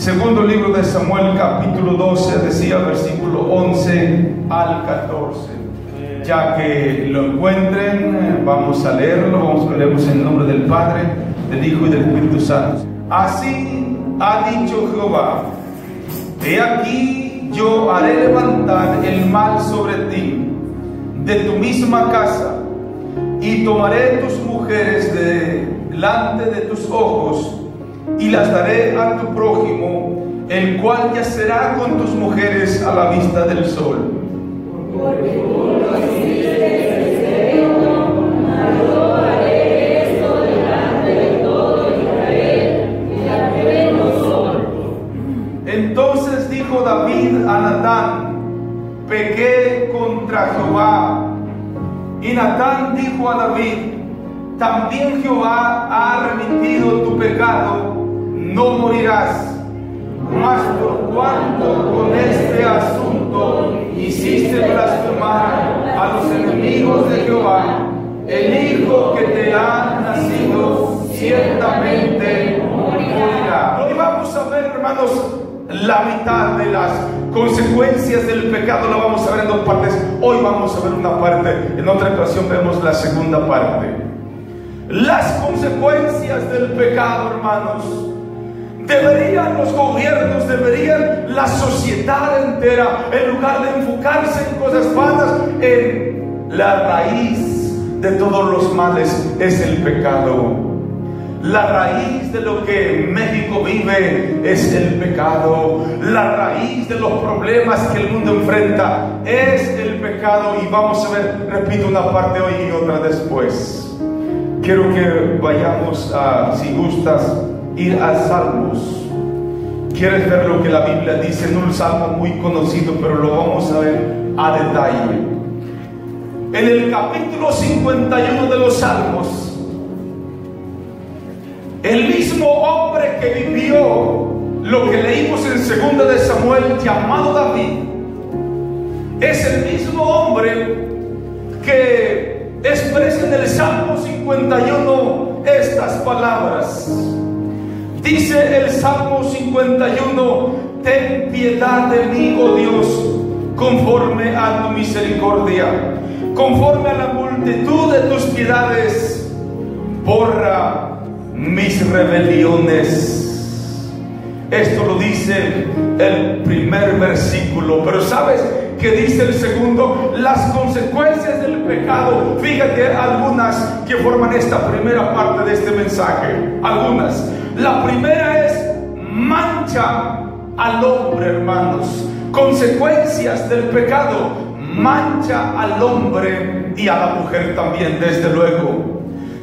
Segundo libro de Samuel, capítulo 12, decía versículo 11 al 14. Ya que lo encuentren, vamos a leerlo. Leemos en el nombre del Padre, del Hijo y del Espíritu Santo. Así ha dicho Jehová: he aquí yo haré levantar el mal sobre ti, de tu misma casa, y tomaré tus mujeres delante de tus ojos, y las daré a tu prójimo, el cual yacerá con tus mujeres a la vista del sol. Porque tú lo hiciste, yo haré esto delante de todo Israel, y haré nosotros. Entonces dijo David a Natán: pequé contra Jehová. Y Natán dijo a David: también Jehová ha remitido tu pecado, no morirás. Mas por cuanto con este asunto hiciste blasfemar a los enemigos de Jehová, el hijo que te ha nacido ciertamente morirá. Hoy vamos a ver, hermanos, la mitad de las consecuencias del pecado. La vamos a ver en dos partes. Hoy vamos a ver una parte, en otra ocasión vemos la segunda parte. Las consecuencias del pecado, hermanos. Deberían los gobiernos, deberían la sociedad entera, en lugar de enfocarse en cosas vanas, en la raíz de todos los males es el pecado. La raíz de lo que México vive es el pecado. La raíz de los problemas que el mundo enfrenta es el pecado. Y vamos a ver, repito, una parte hoy y otra después. Quiero que vayamos a, si gustas, ir a Salmos. ¿Quieres ver lo que la Biblia dice? En un salmo muy conocido, pero lo vamos a ver a detalle. En el capítulo 51 de los Salmos, el mismo hombre que vivió lo que leímos en 2 de Samuel, llamado David, es el mismo hombre que expresa en el Salmo 51 estas palabras. Dice el Salmo 51: ten piedad de mí, oh Dios, conforme a tu misericordia, conforme a la multitud de tus piedades, borra mis rebeliones. Esto lo dice el primer versículo, pero ¿sabes qué dice el segundo? Las consecuencias del pecado. Fíjate algunas que forman esta primera parte de este mensaje. Algunas. La primera es: mancha al hombre, hermanos. Consecuencias del pecado: mancha al hombre y a la mujer también, desde luego.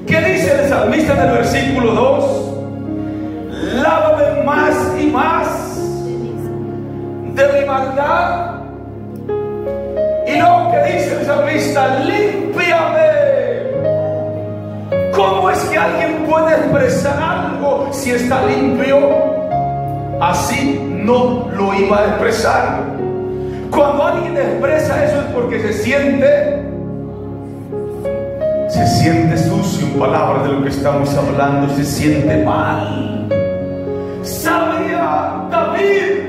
¿Qué dice el salmista en el versículo 2? Lávame más y más de mi maldad. Y luego que dice el salmista: límpiame. ¿Cómo es que alguien puede expresar algo si está limpio? Así no lo iba a expresar. Cuando alguien expresa eso es porque se siente sucio, en palabras de lo que estamos hablando, se siente mal. Sabía David,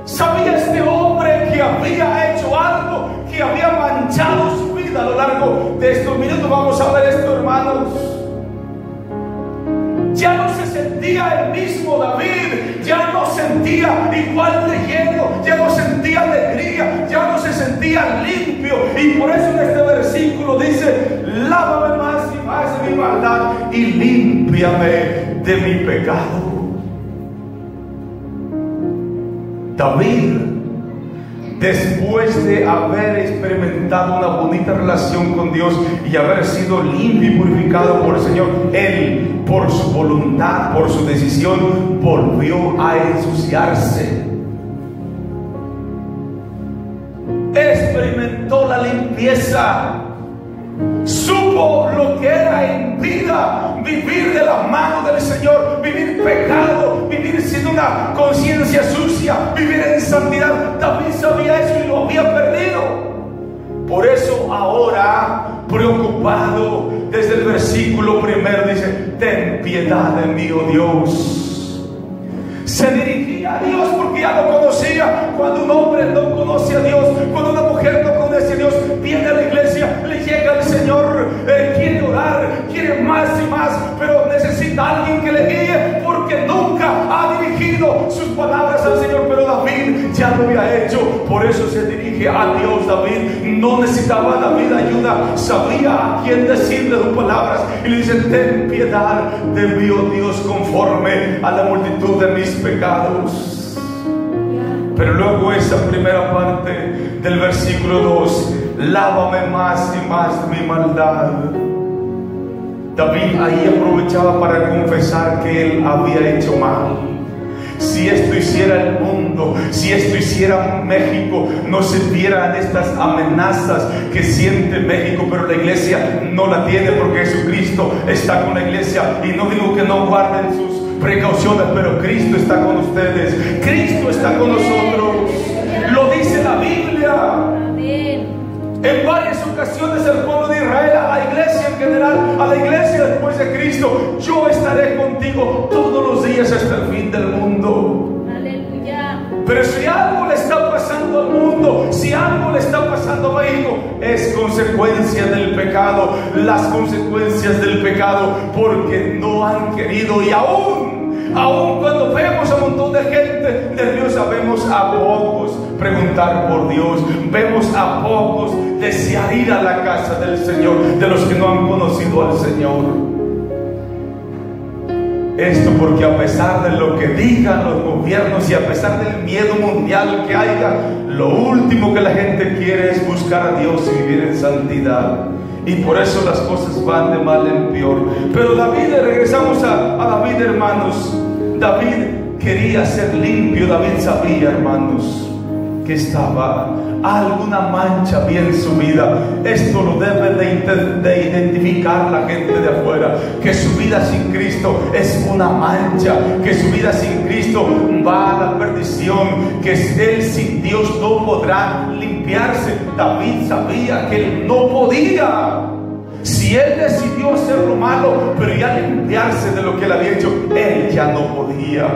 sabía este hombre que había hecho algo, que había manchado su vida. A lo largo de estos minutos vamos a ver esto, hermanos. Ya no se sentía el mismo David, ya no sentía igual de lleno, ya no sentía alegría, ya no se sentía limpio. Y por eso en este versículo dice: lávame más y más de mi maldad y límpiame de mi pecado. David, después de haber experimentado una bonita relación con Dios y haber sido limpio y purificado por el Señor, él, por su voluntad, por su decisión, volvió a ensuciarse. Experimentó la limpieza, supo lo que era en vida vivir de la mano del Señor, vivir pecado, vivir sin una conciencia sucia, vivir en santidad. David sabía eso y lo había perdido. Por eso ahora, preocupado, desde el versículo primero dice: ten piedad de mí, oh Dios. Se dirigía a Dios porque ya lo conocía. Cuando un hombre no conoce a Dios, cuando una mujer no conoce a Dios, viene a la iglesia, le llega al Señor, quiere orar, quiere más y más, pero necesita alguien que le guíe porque nunca ha dirigido sus palabras al Señor. Pero David ya lo había hecho, por eso se dirige a Dios. David no necesitaba a David ayuda, sabía a quién decirle sus palabras y le dice: ten piedad de mí, oh Dios, conforme a la multitud de mis pecados. Pero luego esa primera parte del versículo 2: lávame más y más de mi maldad. David ahí aprovechaba para confesar que él había hecho mal. Si esto hiciera el mundo, si esto hiciera México, no sintieran estas amenazas que siente México, pero la iglesia no la tiene porque Jesucristo está con la iglesia. Y no digo que no guarden sus precauciones, pero Cristo está con ustedes, Cristo está con nosotros. Lo dice la Biblia. En varias ocasiones el pueblo de Israel, a la iglesia en general, a la iglesia después de Cristo: yo estaré contigo todos los días hasta el fin del mundo. Aleluya. Pero si algo le está pasando al mundo, si algo le está pasando a México, es consecuencia del pecado, las consecuencias del pecado, porque no han querido. Y aún cuando vemos a un montón de gente nerviosa, vemos a pocos preguntar por Dios, vemos a pocos desear ir a la casa del Señor, de los que no han conocido al Señor. Esto porque a pesar de lo que digan los gobiernos y a pesar del miedo mundial que haya, lo último que la gente quiere es buscar a Dios y vivir en santidad. Y por eso las cosas van de mal en peor. Pero David, regresamos a David, hermanos. David quería ser limpio. David sabía, hermanos, que estaba alguna mancha bien en su vida. Esto lo debe de identificar la gente de afuera, que su vida sin Cristo es una mancha, que su vida sin Cristo va a la perdición, que él sin Dios no podrá limpiarse. David sabía que él no podía. Si él decidió hacer lo malo, pero ya limpiarse de lo que él había hecho, él ya no podía.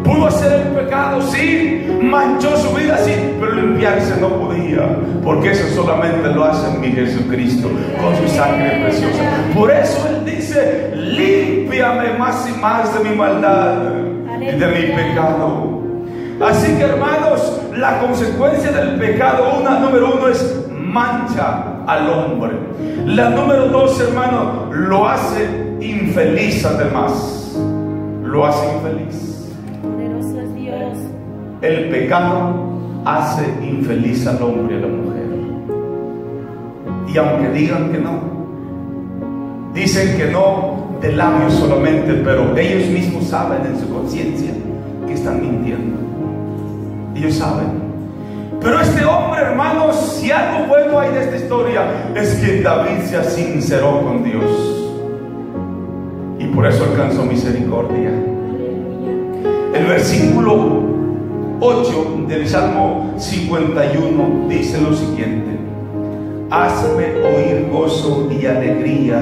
Pudo hacer el pecado, sí, manchó su vida, sí, pero limpiarse no podía, porque eso solamente lo hace mi Jesucristo con su sangre preciosa. Por eso él dice: límpiame más y más de mi maldad y de mi pecado. Así que, hermanos, la consecuencia del pecado, número uno, es mancha al hombre. La número dos, hermano, lo hace infeliz. Además, lo hace infeliz. Poderoso es Dios. El pecado hace infeliz al hombre y a la mujer. Y aunque digan que no, dicen que no de labios solamente, pero ellos mismos saben en su conciencia que están mintiendo. Ellos saben. Pero este hombre, hermanos, si algo bueno hay de esta historia, es que David se sinceró con Dios y por eso alcanzó misericordia. El versículo 8 del Salmo 51 dice lo siguiente: hazme oír gozo y alegría,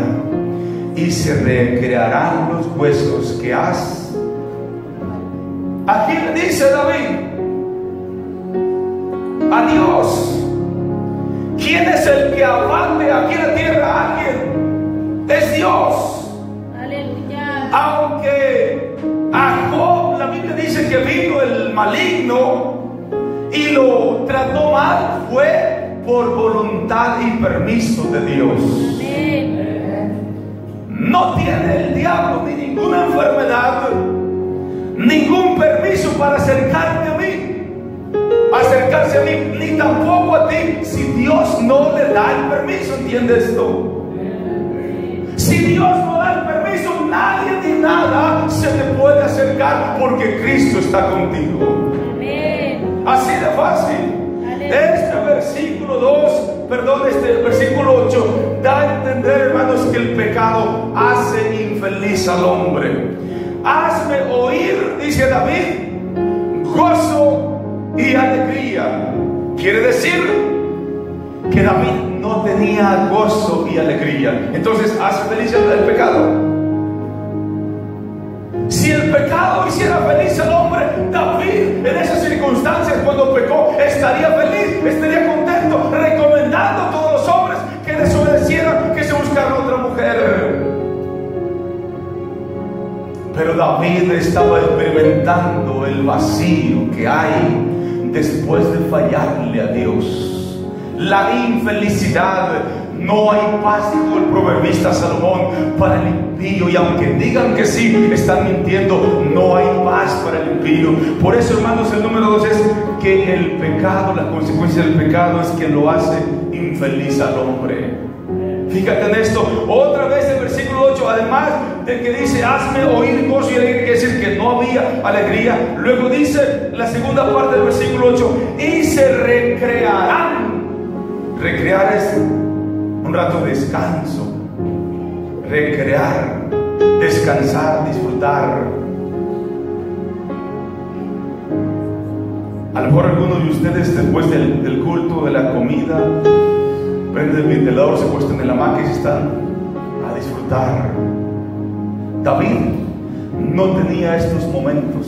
y se recrearán los huesos que has. ¿A quién le dice David? A Dios. ¿Quién es el que abate aquí en la tierra a alguien? Es Dios. Aleluya. Aunque a Job, la Biblia dice que vino el maligno y lo trató mal, fue por voluntad y permiso de Dios. No tiene el diablo ni ninguna enfermedad, ningún permiso para acercarse a mí, ni tampoco a ti, si Dios no le da el permiso. ¿Entiendes esto? Si Dios no da el permiso, nadie ni nada se te puede acercar, porque Cristo está contigo. Así de fácil. Este versículo 8 da a entender, hermanos, que el pecado hace infeliz al hombre. Hazme oír, dice David, gozo y alegría. Quiere decir que David no tenía gozo y alegría. Entonces, ¿hace feliz el pecado? Si el pecado hiciera feliz al hombre, David en esas circunstancias cuando pecó estaría feliz, estaría contento, recomendando a todos los hombres que desobedecieran, que se buscaran otra mujer. Pero David estaba experimentando el vacío que hay después de fallarle a Dios, la infelicidad. No hay paz, dijo el proverbista Salomón, para el impío, y aunque digan que sí, están mintiendo. No hay paz para el impío. Por eso, hermanos, el número 2 es que el pecado, la consecuencia del pecado es que lo hace infeliz al hombre. Fíjate en esto, otra vez el versículo 8, además de que dice hazme oír gozo y alegría, quiere decir que no había alegría. Luego dice la segunda parte del versículo 8, y se recrearán. Recrear es un rato de descanso, recrear, descansar, disfrutar. A lo mejor algunos de ustedes después del culto, de la comida, prenden el ventilador, se acuestan en la hamaca y se están a disfrutar. David no tenía estos momentos.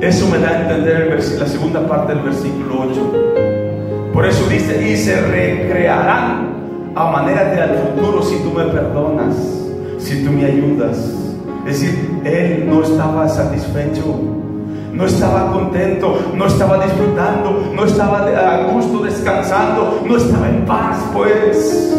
Eso me da a entender la segunda parte del versículo 8. Por eso dice, y se recrearán a manera de al futuro si tú me perdonas, si tú me ayudas. Es decir, él no estaba satisfecho, no estaba contento, no estaba disfrutando, no estaba a gusto descansando, no estaba en paz, pues.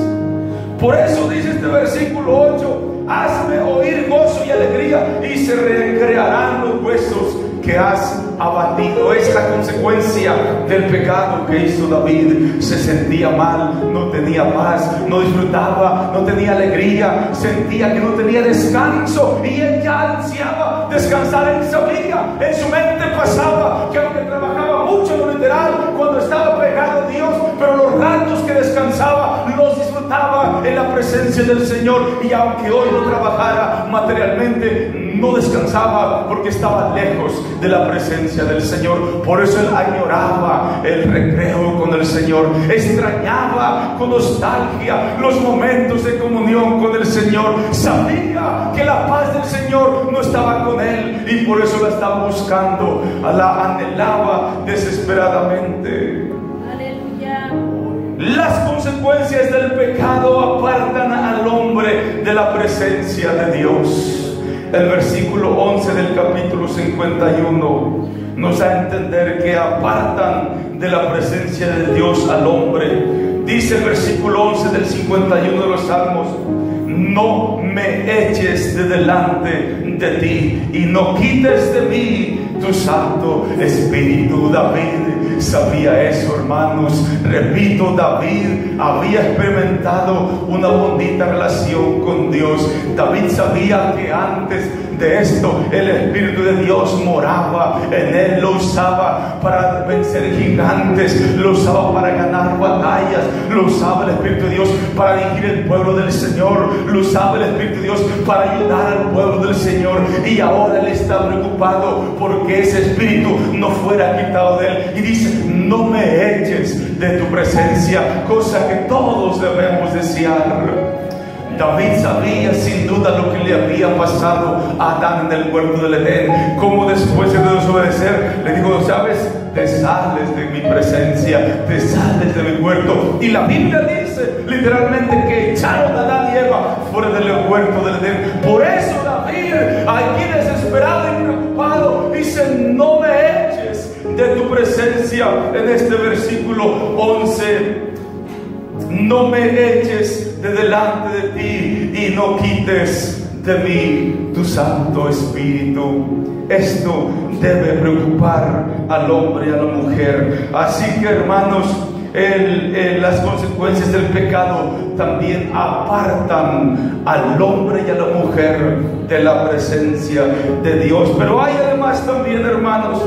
Por eso dice este versículo 8, hazme oír gozo y alegría, y se recrearán los huesos que has abatido. Es la consecuencia del pecado que hizo David. Se sentía mal, no tenía paz, no disfrutaba, no tenía alegría, sentía que no tenía descanso, y él ya ansiaba descansar. Él sabía, en su mente pasaba que aunque trabajaba mucho en lo literal, cuando estaba pegado a Dios, pero los ratos que descansaba los disfrutaba en la presencia del Señor. Y aunque hoy no trabajara materialmente, no descansaba porque estaba lejos de la presencia del Señor. Por eso él añoraba el recreo con el Señor, extrañaba con nostalgia los momentos de comunión con el Señor. Sabía que la paz del Señor no estaba con él, y por eso la estaba buscando, la anhelaba desesperadamente. Aleluya. Las consecuencias del pecado apartan al hombre de la presencia de Dios. El versículo 11 del capítulo 51 nos da a entender que apartan de la presencia de Dios al hombre. Dice el versículo 11 del 51 de los Salmos: no me eches de delante de ti y no quites de mí tu Santo Espíritu. David sabía eso, hermanos. Repito, David había experimentado una bonita relación con Dios. David sabía que antes de esto el Espíritu de Dios moraba en él, lo usaba para vencer gigantes, lo usaba para ganar batallas, lo usaba el Espíritu de Dios para dirigir el pueblo del Señor, lo usaba el Espíritu de Dios para ayudar al pueblo del Señor. Y ahora él está preocupado porque ese Espíritu no fuera quitado de él, y dice: no me eches de tu presencia, cosa que todos debemos desear. David sabía sin duda lo que le había pasado a Adán en el huerto del Edén, como después de desobedecer le dijo: sabes, te sales de mi presencia, te sales de mi huerto. Y la Biblia dice literalmente que echaron a Adán y Eva fuera del huerto del Edén. Por eso David, aquí desesperado y preocupado, dice: no me eches de tu presencia. En este versículo 11: no me eches de delante de ti y no quites de mí tu Santo Espíritu. Esto debe preocupar al hombre y a la mujer. Así que, hermanos, las consecuencias del pecado también apartan al hombre y a la mujer de la presencia de Dios. Pero hay además también, hermanos,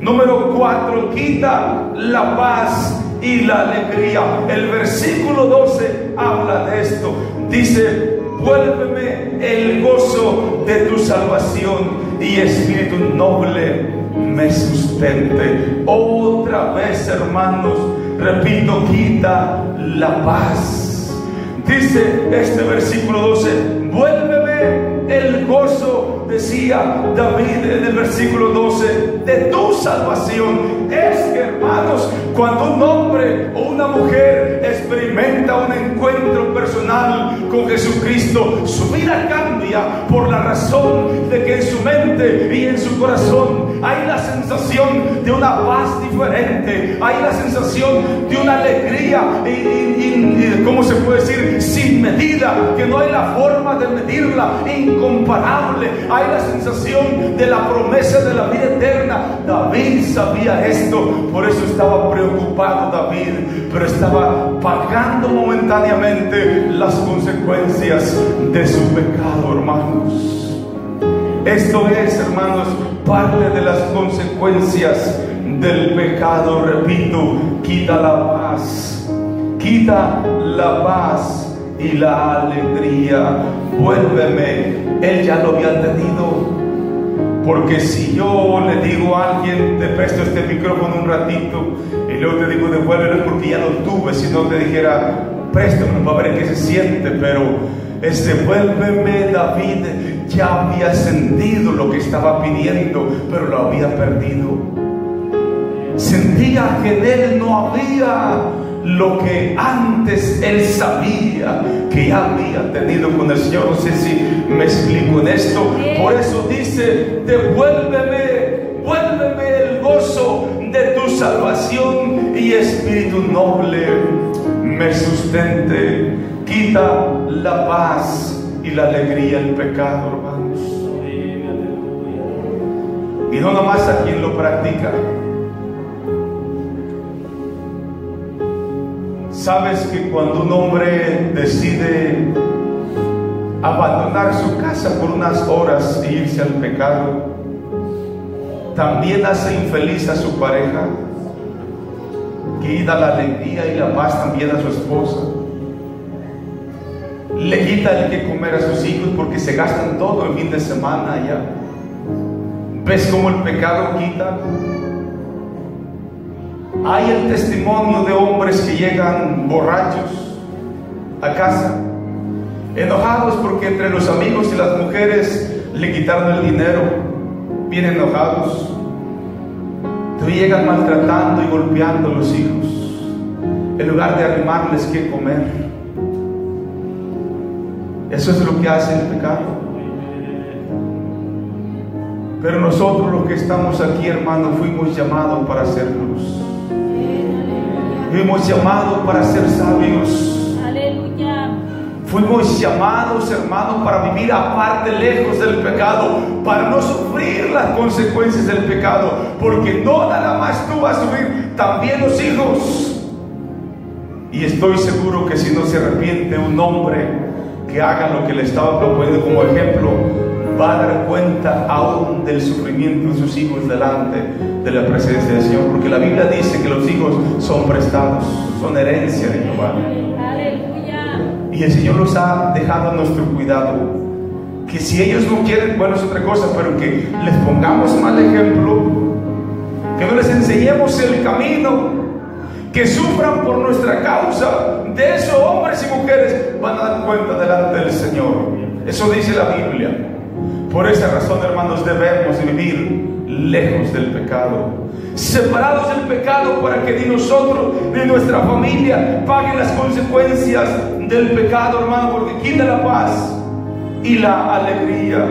número 4, quita la paz y la alegría. El versículo 12 habla de esto. Dice: vuélveme el gozo de tu salvación y espíritu noble me sustente. Otra vez, hermanos, repito, quita la paz. Dice este versículo 12: vuélveme el gozo, decía David en el versículo 12, de tu salvación. Es que, hermanos, cuando un hombre o una mujer experimenta un encuentro personal con Jesucristo, su vida cambia por la razón de que en su mente y en su corazón hay la sensación de una paz diferente, hay la sensación de una alegría ¿cómo se puede decir? Sin medida, que no hay la forma de medirla, incomparable. Hay la sensación de la promesa de la vida eterna. David sabía esto, por eso estaba preocupado David, pero estaba pagando momentáneamente las consecuencias de su pecado, hermanos. Esto es, hermanos, parte de las consecuencias del pecado. Repito, quita la paz y la alegría. Vuélveme. Él ya lo había tenido, porque si yo le digo a alguien, te presto este micrófono un ratito y luego te digo devuélvelo, porque ya lo tuve. Si no te dijera préstamelo para ver qué se siente, pero vuélveme. David ya había sentido lo que estaba pidiendo, pero lo había perdido. Sentía que en él no había lo que antes él sabía que ya había tenido con el Señor. No sé si me explico en esto. Por eso dice, devuélveme el gozo de tu salvación y espíritu noble me sustente. Quita la paz y la alegría el pecado, hermanos. Y no nomás a quien lo practica. Sabes que cuando un hombre decide abandonar su casa por unas horas e irse al pecado, también hace infeliz a su pareja, quita la alegría y la paz también a su esposa, le quita el que comer a sus hijos porque se gastan todo el fin de semana allá. ¿Ves cómo el pecado quita? Hay el testimonio de hombres que llegan borrachos a casa, enojados porque entre los amigos y las mujeres le quitaron el dinero, bien enojados. Entonces llegan maltratando y golpeando a los hijos en lugar de arrimarles qué comer. Eso es lo que hace el pecado. Pero nosotros los que estamos aquí, hermanos, fuimos llamados para ser luz. Fuimos llamados para ser sabios. Aleluya. Fuimos llamados, hermanos, para vivir aparte, lejos del pecado, para no sufrir las consecuencias del pecado, porque no nada más tú vas a sufrir, también los hijos. Y estoy seguro que si no se arrepiente un hombre que haga lo que le estaba proponiendo como ejemplo, va a dar cuenta aún del sufrimiento de sus hijos delante de la presencia del Señor, porque la Biblia dice que los hijos son prestados, son herencia de Jehová. Aleluya. Y el Señor los ha dejado a nuestro cuidado. Que si ellos no quieren, bueno, es otra cosa, pero que les pongamos mal ejemplo, que no les enseñemos el camino, que sufran por nuestra causa. De eso hombres y mujeres van a dar cuenta delante del Señor. Eso dice la Biblia. Por esa razón, hermanos, debemos vivir lejos del pecado, separados del pecado, para que ni nosotros ni nuestra familia paguen las consecuencias del pecado, hermano, porque quita la paz y la alegría.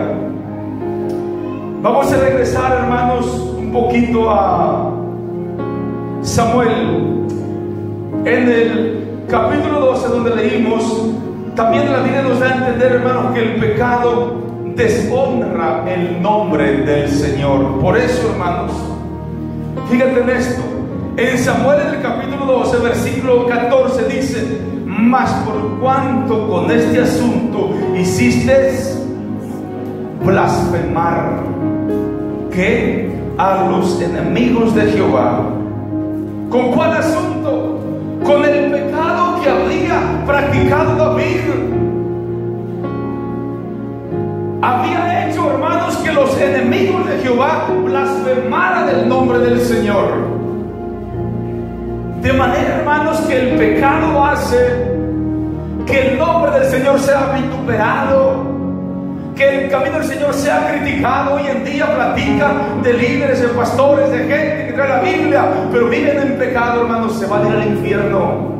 Vamos a regresar, hermanos, un poquito a Samuel. En el capítulo 12, donde leímos, también la Biblia nos da a entender, hermanos, que el pecado deshonra el nombre del Señor. Por eso, hermanos, fíjate en esto. En Samuel, en el capítulo 12, versículo 14, dice: mas por cuanto con este asunto hiciste blasfemar que a los enemigos de Jehová. ¿Con cuál asunto? Con el pecado que había practicado David. Había hecho, hermanos, que los enemigos de Jehová blasfemaran el nombre del Señor. De manera, hermanos, que el pecado hace que el nombre del Señor sea vituperado, que el camino del Señor sea criticado. Hoy en día platican de líderes, de pastores, de gente que trae la Biblia, pero viven en pecado, hermanos, se van a ir al infierno.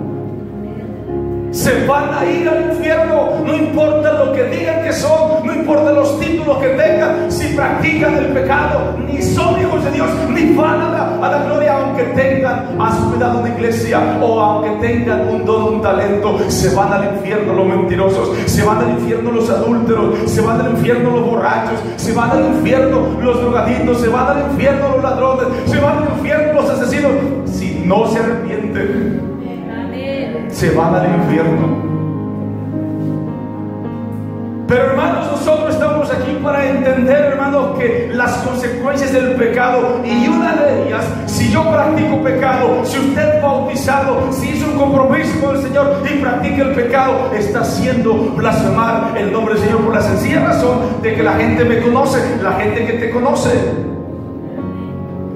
Se van a ir al infierno. No importa lo que digan que son, no importa los títulos que tengan, si practican el pecado, ni son hijos de Dios, ni van a la gloria, aunque tengan a su cuidado una iglesia, o aunque tengan un don, un talento. Se van al infierno los mentirosos, se van al infierno los adúlteros, se van al infierno los borrachos, se van al infierno los drogaditos, se van al infierno los ladrones, se van al infierno los asesinos. Si no se arrepienten, se van al infierno. Pero hermanos, nosotros estamos aquí para entender, hermanos, que las consecuencias del pecado, y una de ellas, si yo practico pecado, si usted es bautizado, si hizo un compromiso con el Señor y practica el pecado, está haciendo blasfemar el nombre del Señor, por la sencilla razón de que la gente me conoce, la gente que te conoce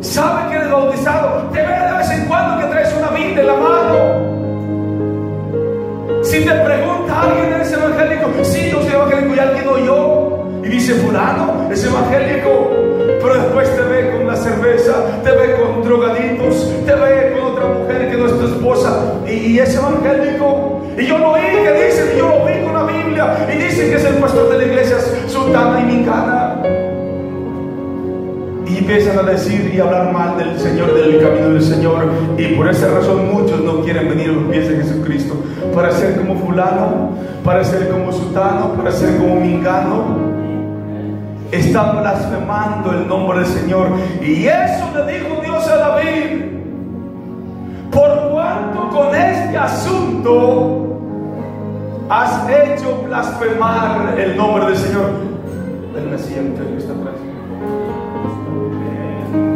sabe que eres bautizado, te ve de vez en cuando que traes una Biblia en la mano. Si te pregunta alguien, ¿eres evangélico? Sí, yo soy evangélico. Y alguien oyó y dice, fulano es evangélico, pero después te ve con la cerveza, te ve con drogaditos, te ve con otra mujer que no es tu esposa, y es evangélico. Y yo lo oí que dicen, y yo lo vi con la Biblia, y dicen que es el pastor de la iglesia sultana y mingana. Y empiezan a decir y hablar mal del Señor, del camino del Señor. Y por esa razón muchos no quieren venir a los pies de Jesucristo, para ser como fulano, para ser como sultano, para ser como mingano. Están blasfemando el nombre del Señor. Y eso le dijo Dios a David: por cuanto con este asunto has hecho blasfemar el nombre del Señor. Él me siente esta frase.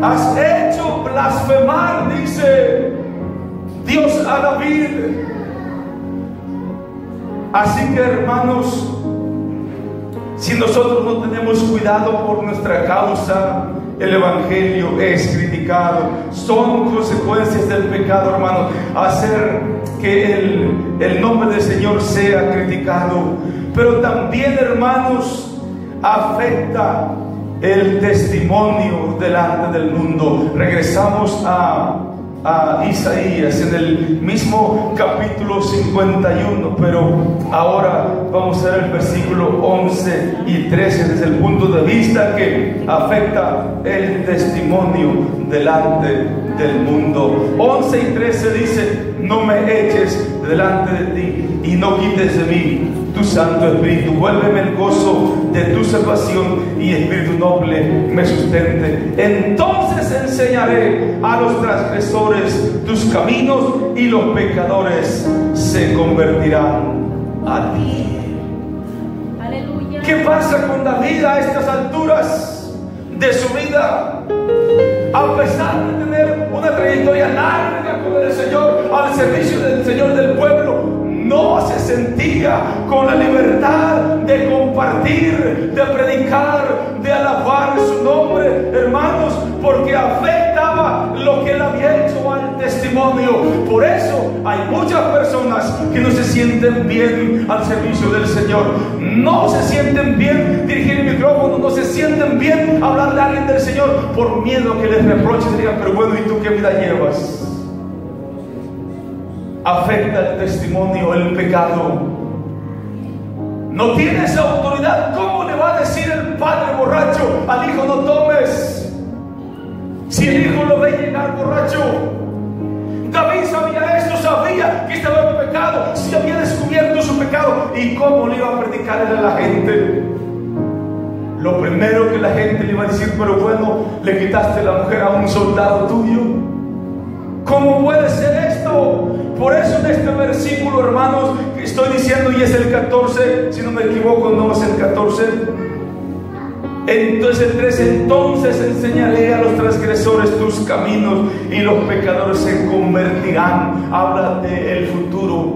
Has hecho blasfemar, dice Dios a David. Así que, hermanos, si nosotros no tenemos cuidado por nuestra causa, el evangelio es criticado. Son consecuencias del pecado, hermanos, hacer que el nombre del Señor sea criticado. Pero también, hermanos, afecta el testimonio delante del mundo. Regresamos a Isaías en el mismo capítulo 51, pero ahora vamos a ver el versículo 11 y 13 desde el punto de vista que afecta el testimonio delante del mundo. 11 y 13 dice: no me eches delante de ti y no quites de mí tu Santo Espíritu. Vuélveme el gozo de tu salvación y espíritu noble me sustente. Entonces enseñaré a los transgresores tus caminos y los pecadores se convertirán a ti. Aleluya. ¿Qué pasa con David a estas alturas de su vida? A pesar de tener una trayectoria larga con el Señor, al servicio del Señor del pueblo, no se sentía con la libertad de compartir, de predicar, de alabar su nombre, hermanos, porque afectaba lo que él había hecho al testimonio. Por eso hay muchas personas que no se sienten bien al servicio del Señor, no se sienten bien dirigir el micrófono, no se sienten bien hablarle a alguien del Señor por miedo que les reprochen y digan: pero bueno, ¿y tú qué vida llevas? Afecta el testimonio, el pecado. No tienes autoridad. ¿Cómo le va a decir el padre borracho al hijo: no tomes? Si el hijo lo ve llegar borracho. David sabía esto, sabía que estaba en pecado, si había descubierto su pecado. ¿Y cómo le iba a predicar a la gente? Lo primero que la gente le iba a decir: pero bueno, le quitaste la mujer a un soldado tuyo. ¿Cómo puede ser esto? Por eso en este versículo, hermanos, que estoy diciendo, y es el 14, si no me equivoco, no es el 14. Entonces el 13: entonces enseñaré a los transgresores tus caminos y los pecadores se convertirán. Habla del futuro,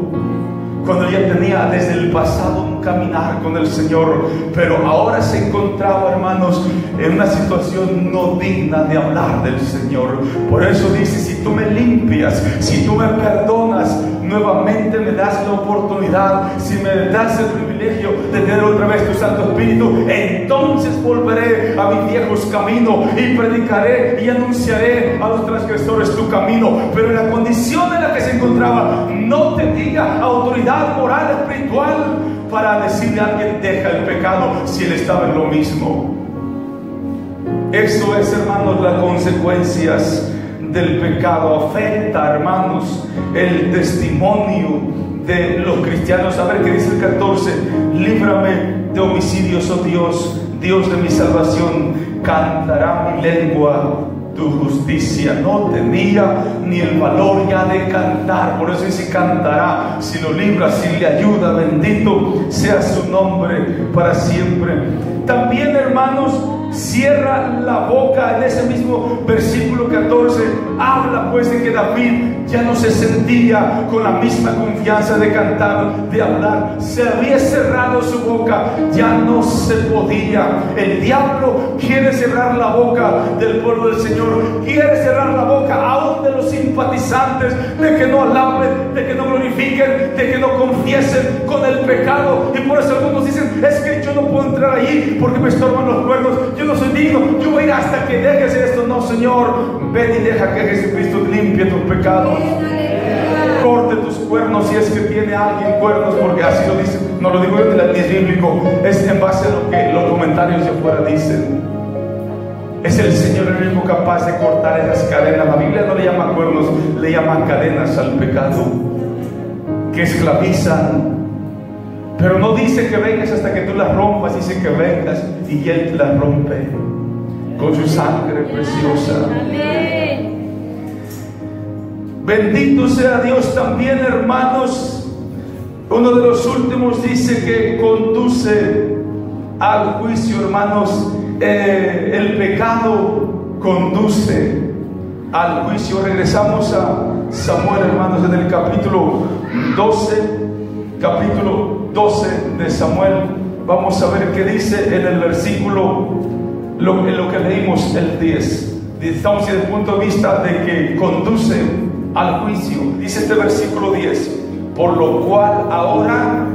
cuando ya tenía desde el pasado un caminar con el Señor, pero ahora se encontraba, hermanos, en una situación no digna de hablar del Señor. Por eso dice: si tú me limpias, si tú me perdonas, nuevamente me das la oportunidad, si me das el privilegio de tener otra vez tu Santo Espíritu, entonces volveré a mis viejos caminos y predicaré y anunciaré a los transgresores tu camino. Pero en la condición en la que se encontraba, no tenía autoridad moral, espiritual, para decirle a alguien: deja el pecado, si él estaba en lo mismo. Eso es, hermanos, las consecuencias del pecado. Afecta, hermanos, el testimonio de los cristianos. A ver qué dice el 14: líbrame de homicidios, oh Dios, Dios de mi salvación, cantará mi lengua tu justicia. No tenía ni el valor ya de cantar, por eso dice cantará. Si lo libra, si le ayuda, bendito sea su nombre para siempre. También, hermanos, cierra la boca. En ese mismo versículo 14 habla pues de que David ya no se sentía con la misma confianza de cantar, de hablar. Se había cerrado su boca, ya no se podía. El diablo quiere cerrar la boca del pueblo del Señor, quiere cerrar la boca aún de los simpatizantes, de que no alaben, de que no glorifiquen, de que no confiesen con el pecado. Y por eso algunos dicen: es que yo no puedo entrar allí porque me estorban los cuernos, yo no soy digno, yo voy a ir hasta que dejes esto. No, Señor, ven y deja que Jesucristo limpie tus pecados, corte tus cuernos si es que tiene alguien cuernos, porque así lo dice. No lo digo yo, ni es bíblico, es en base a lo que los comentarios de afuera dicen. Es el Señor el único capaz de cortar esas cadenas. La Biblia no le llama cuernos, le llama cadenas al pecado que esclavizan. Pero no dice que vengas hasta que tú las rompas, dice que vengas y Él te las rompe con su sangre preciosa. Bendito sea Dios. También, hermanos, uno de los últimos dice que conduce al juicio, hermanos. El pecado conduce al juicio. Regresamos a Samuel, hermanos, en el capítulo 12 de Samuel. Vamos a ver qué dice en el versículo, en lo que leímos, el 10. Estamos desde el punto de vista de que conduce al juicio. Dice este versículo 10: por lo cual ahora,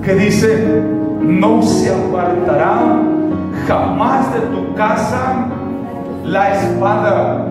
que dice, no se apartará jamás de tu casa la espada.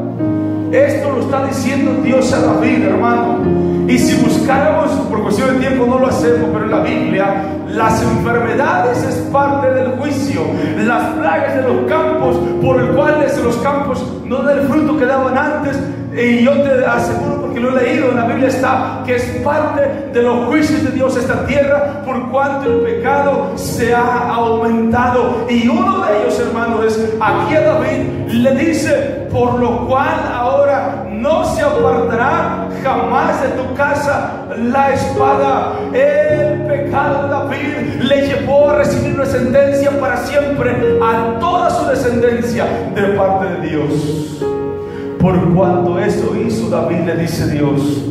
Esto lo está diciendo Dios a David, hermano. Y si buscáramos, por cuestión de tiempo no lo hacemos, pero en la Biblia, las enfermedades es parte del juicio. Las plagas de los campos, por el cual los campos no dan el fruto que daban antes. Y yo te aseguro, porque lo he leído en la Biblia, está que es parte de los juicios de Dios esta tierra, por cuanto el pecado se ha aumentado. Y uno de ellos, hermanos, es aquí a David le dice: por lo cual ahora no se apartará jamás de tu casa la espada. El pecado de David le llevó a recibir una sentencia para siempre a toda su descendencia de parte de Dios. Por cuanto eso hizo David, le dice Dios,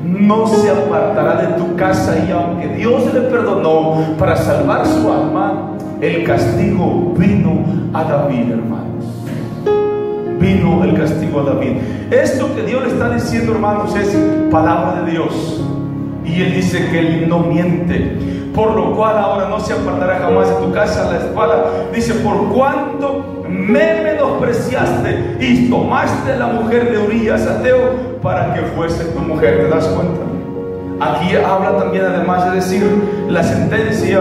no se apartará de tu casa. Y aunque Dios le perdonó para salvar su alma, el castigo vino a David, hermanos. Vino el castigo a David. Esto que Dios le está diciendo, hermanos, es palabra de Dios. Y Él dice que Él no miente. Por lo cual ahora no se apartará jamás de tu casa la espada. Dice: por cuanto me menospreciaste y tomaste la mujer de Urías ateo para que fuese tu mujer. ¿Te das cuenta? Aquí habla también, además de decir la sentencia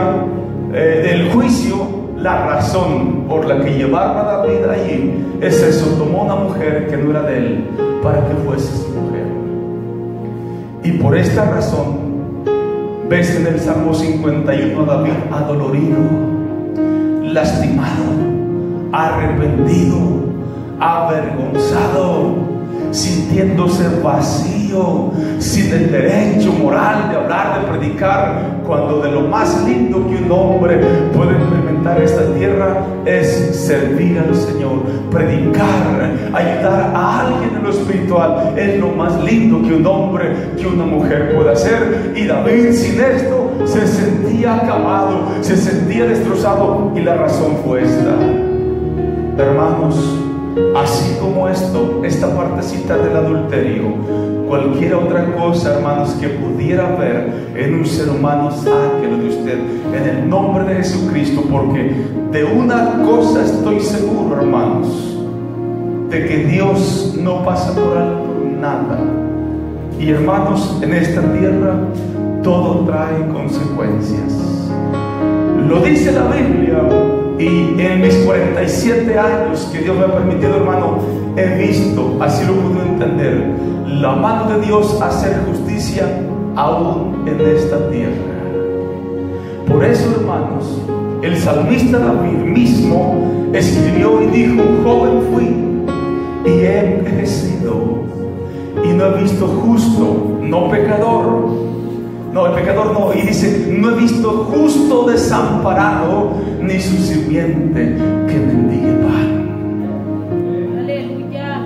del juicio, la razón por la que llevaron a David allí es eso: tomó una mujer que no era de él para que fuese su mujer. Y por esta razón ves en el Salmo 51 a David adolorido, lastimado, arrepentido, avergonzado, sintiéndose vacío, sin el derecho moral de hablar, de predicar, cuando de lo más lindo que un hombre puede experimentar experimentar esta tierra es servir al Señor, predicar, ayudar a alguien en lo espiritual. Es lo más lindo que un hombre, que una mujer puede hacer. Y David sin esto se sentía acabado, se sentía destrozado, y la razón fue esta. Hermanos, así como esta partecita del adulterio, cualquier otra cosa, hermanos, que pudiera haber en un ser humano, sáquelo de usted en el nombre de Jesucristo, porque de una cosa estoy seguro, hermanos, de que Dios no pasa por alto nada. Y hermanos, en esta tierra todo trae consecuencias. Lo dice la Biblia. Y en mis 47 años que Dios me ha permitido, hermano, he visto, así lo pude entender, la mano de Dios hacer justicia aún en esta tierra. Por eso, hermanos, el salmista David mismo escribió y dijo: joven fui y he envejecido, y no he visto justo, no pecador. No, el pecador no. Y dice: no he visto justo desamparado, ni su simiente que mendigue pan. Aleluya.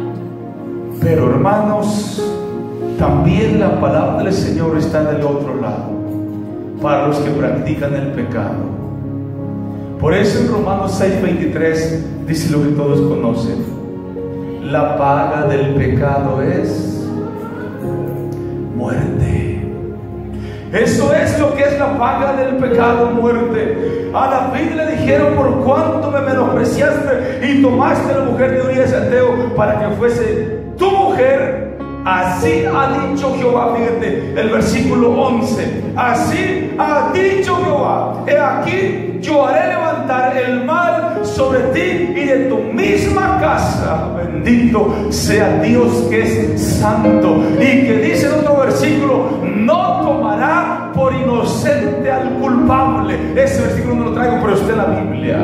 Pero, hermanos, también la palabra del Señor está del otro lado, para los que practican el pecado. Por eso en Romanos 6:23 dice lo que todos conocen: la paga del pecado es muerte. Eso es lo que es la paga del pecado, muerte. A David le dijeron: por cuánto me menospreciaste y tomaste la mujer de Urías Eteo para que fuese tu mujer. Así ha dicho Jehová. Fíjate el versículo 11: así ha dicho Jehová: he aquí, yo haré levantar el mal sobre ti y de tu misma casa. Bendito sea Dios, que es santo. Y que dice en otro versículo: no tomará por inocente al culpable. Ese versículo no lo traigo, pero está en la Biblia.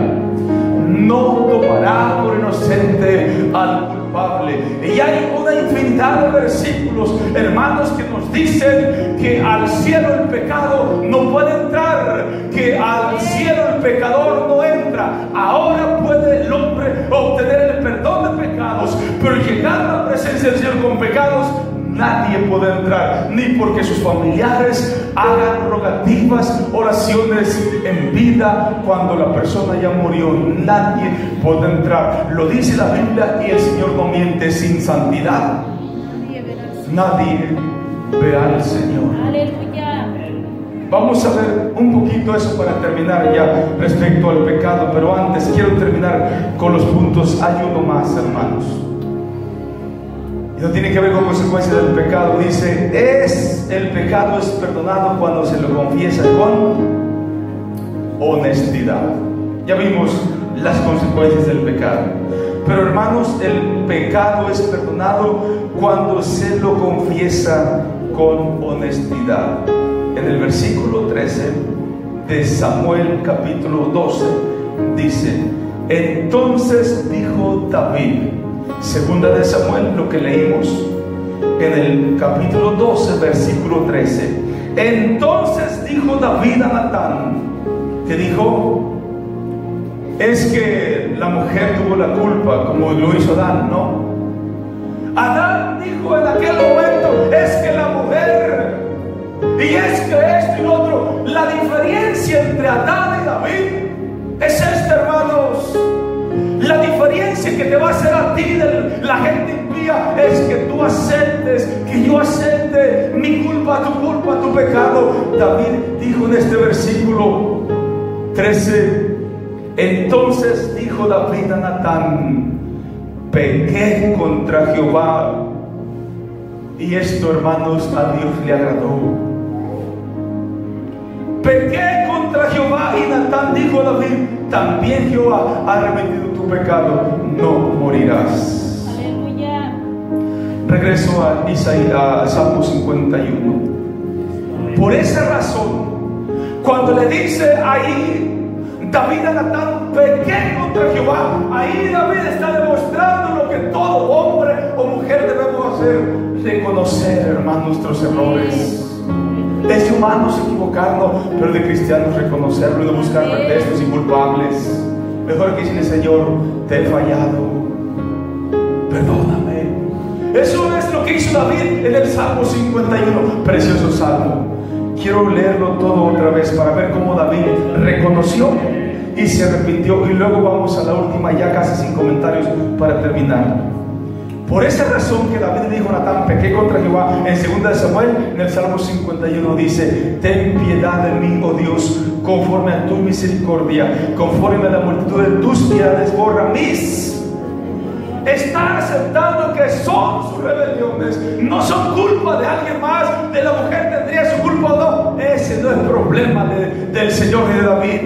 No tomará por inocente al culpable. Y hay una infinidad de versículos, hermanos, que nos dicen que al cielo el pecado no puede entrar, que al cielo el pecador no entra. Ahora puede el hombre obtener el perdón de pecados, pero llegar a la presencia del Señor con pecados, nadie puede entrar, ni porque sus familiares hagan rogativas, oraciones en vida cuando la persona ya murió. Nadie puede entrar. Lo dice la Biblia, y el Señor no miente: sin santidad nadie verá al Señor. Aleluya. Vamos a ver un poquito eso para terminar ya respecto al pecado, pero antes quiero terminar con los puntos. Hay uno más, hermanos. No tiene que ver con consecuencias del pecado. Dice: el pecado es perdonado cuando se lo confiesa con honestidad. Ya vimos las consecuencias del pecado, pero, hermanos, el pecado es perdonado cuando se lo confiesa con honestidad. En el versículo 13 de Samuel capítulo 12 dice: entonces dijo David. Segunda de Samuel, lo que leímos en el capítulo 12, versículo 13. Entonces dijo David a Natán, que dijo: es que la mujer tuvo la culpa, como lo hizo Adán, ¿no? Adán dijo en aquel momento: es que la mujer, y es que esto y lo otro. La diferencia entre Adán y David es esta, hermanos. La diferencia que te va a hacer a ti de la gente impía es que tú aceptes, que yo acepte mi culpa, tu pecado. David dijo en este versículo 13: entonces dijo David a Natán: pequé contra Jehová. Y esto, hermanos, a Dios le agradó. Pequé contra Jehová. Y Natán dijo a David: también Jehová ha remitido tu pecado, no morirás. Aleluya. Regreso a Salmo 51. Por esa razón, cuando le dice ahí David a Natán: pequé contra Jehová, ahí David está demostrando lo que todo hombre o mujer debemos hacer: reconocer, hermanos, nuestros errores. Es un humanos equivocarnos, pero de cristianos reconocerlo y de buscar pretextos y culpables. Mejor que decirle: Señor, te he fallado, perdóname. Eso es lo que hizo David en el Salmo 51. Precioso salmo. Quiero leerlo todo otra vez para ver cómo David reconoció y se arrepintió, y luego vamos a la última, ya casi sin comentarios, para terminar. Por esa razón que David dijo a Natán: pequé contra Jehová. En 2 de Samuel, en el Salmo 51 dice: ten piedad de mí, oh Dios, conforme a tu misericordia, conforme a la multitud de tus piedades, borra mis. Está aceptando que son sus rebeliones, no son culpa de alguien más. De la mujer tendría su culpa o no. Ese no es problema del Señor y de David.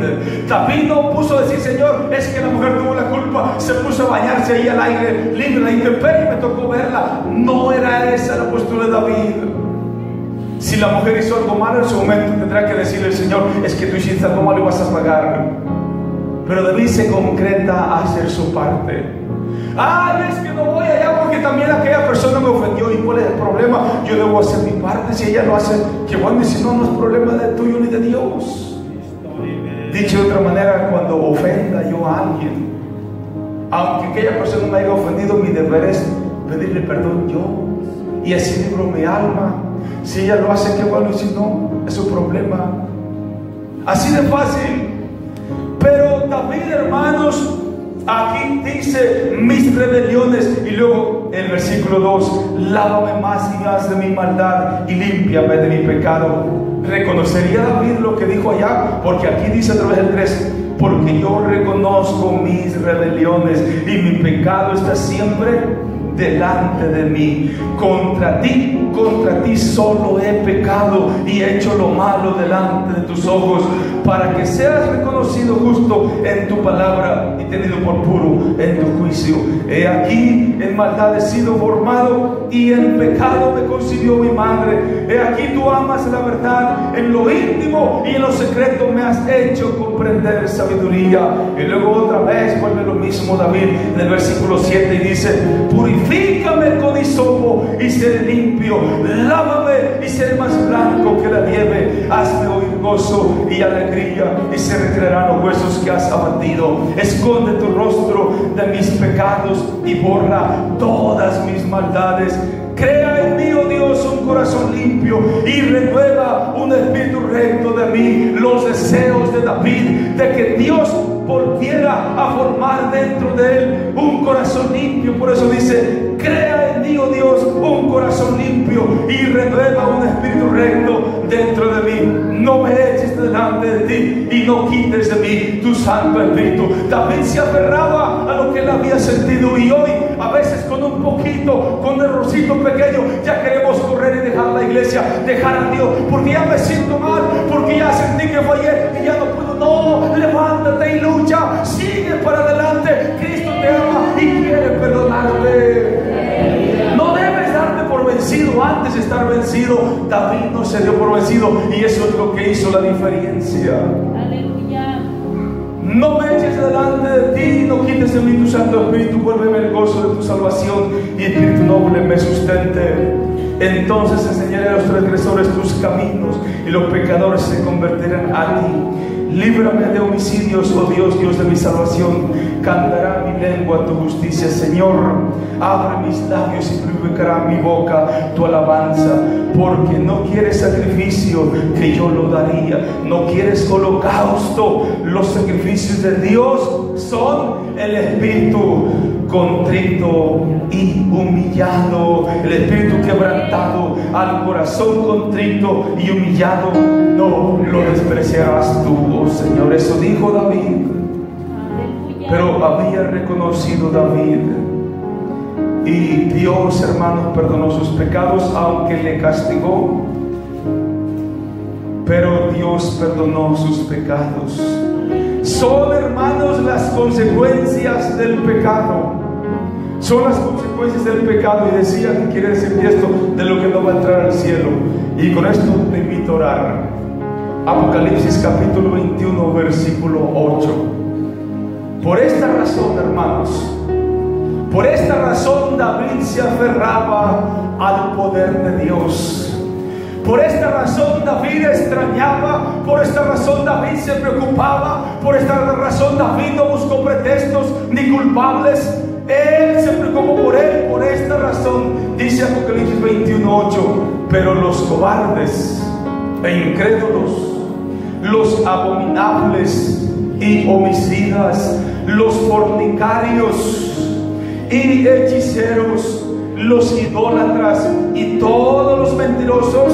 David no puso a decir: Señor, es que la mujer tuvo la culpa, se puso a bañarse ahí al aire libre, la intemperie, y me tocó verla. No era esa la postura de David. Si la mujer hizo algo malo, en su momento tendrá que decirle al Señor: es que tú hiciste algo malo y vas a pagar. Pero David se concreta a hacer su parte. Ay, es que no voy allá porque también aquella persona me ofendió. ¿Y cuál es el problema? Yo debo hacer mi parte. Si ella lo hace, que bueno. Y si no, no es problema de tuyo ni de Dios. Dicho de otra manera, cuando ofenda yo a alguien, aunque aquella persona me haya ofendido, mi deber es pedirle perdón yo, y así libro mi alma. Si ella lo hace, que bueno. Y si no, es su problema. Así de fácil. Pero David, hermanos, aquí dice: mis rebeliones. Y luego el versículo 2: lávame más y más de mi maldad y límpiame de mi pecado. ¿Reconocería David lo que dijo allá? Porque aquí dice a través del 3: porque yo reconozco mis rebeliones y mi pecado está siempre delante de mí. Contra ti solo he pecado y he hecho lo malo delante de tus ojos, para que seas reconocido justo en tu palabra y tenido por puro en tu juicio. He aquí, en maldad he sido formado y en pecado me concibió mi madre. He aquí, tú amas la verdad en lo íntimo y en lo secreto me has hecho comprender sabiduría. Y luego otra vez vuelve lo mismo David en el versículo 7 y dice: purifícame con hisopo y seré limpio, lávame y seré más blanco que la nieve. Hazme oír gozo y alegría y se recrearán los huesos que has abatido. Esconde tu rostro de mis pecados y borra todas mis maldades. Crea en mí, oh Dios, un corazón limpio y renueva un espíritu recto de mí. Los deseos de David de que Dios volviera a formar dentro de él un corazón limpio. Por eso dice: crea en mí, oh Dios, un corazón limpio y renueva un espíritu recto dentro de mí. No me eches delante de ti y no quites de mí tu santo espíritu. David se aferraba a lo que él había sentido, y hoy a veces con un poquito, con un errorcito pequeño, ya queremos correr y dejar la iglesia, dejar a Dios, porque ya me siento mal, porque ya sentí que fallé y ya no puedo. No, levántate y lucha, sigue para adelante. Cristo te ama y quiere perdonarte. No debes darte por vencido antes de estar vencido. David no se dio por vencido, y eso es lo que hizo la diferencia. Aleluya. No me eches delante de ti, no quites de mí tu santo espíritu. Vuélveme el gozo de tu salvación y espíritu noble me sustente. Entonces enseñaré a los transgresores tus caminos y los pecadores se convertirán a ti. Líbrame de homicidios, oh Dios, Dios de mi salvación. Cantará mi lengua tu justicia, Señor. Abre mis labios y purificará mi boca tu alabanza. Porque no quieres sacrificio, que yo lo daría. No quieres holocausto. Los sacrificios de Dios son el espíritu contrito y humillado. El espíritu quebrantado, al corazón contrito y humillado, no lo despreciarás tú, oh Señor. Eso dijo David. Pero había reconocido David, y Dios, hermanos, perdonó sus pecados, aunque le castigó. Pero Dios perdonó sus pecados. Son, hermanos, las consecuencias del pecado. Son las consecuencias del pecado. Y decía que quiere decir esto de lo que no va a entrar al cielo. Y con esto te invito a orar. Apocalipsis capítulo 21 versículo 8. Por esta razón, hermanos, por esta razón David se aferraba al poder de Dios. Por esta razón David extrañaba, por esta razón David se preocupaba, por esta razón David no buscó pretextos ni culpables. Él se preocupó por él, por esta razón. Dice Apocalipsis 21:8: pero los cobardes e incrédulos, los abominables y homicidas, los fornicarios y hechiceros, los idólatras y todos los mentirosos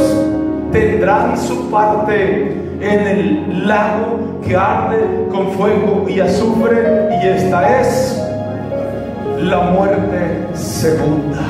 tendrán su parte en el lago que arde con fuego y azufre, y esta es la muerte segunda.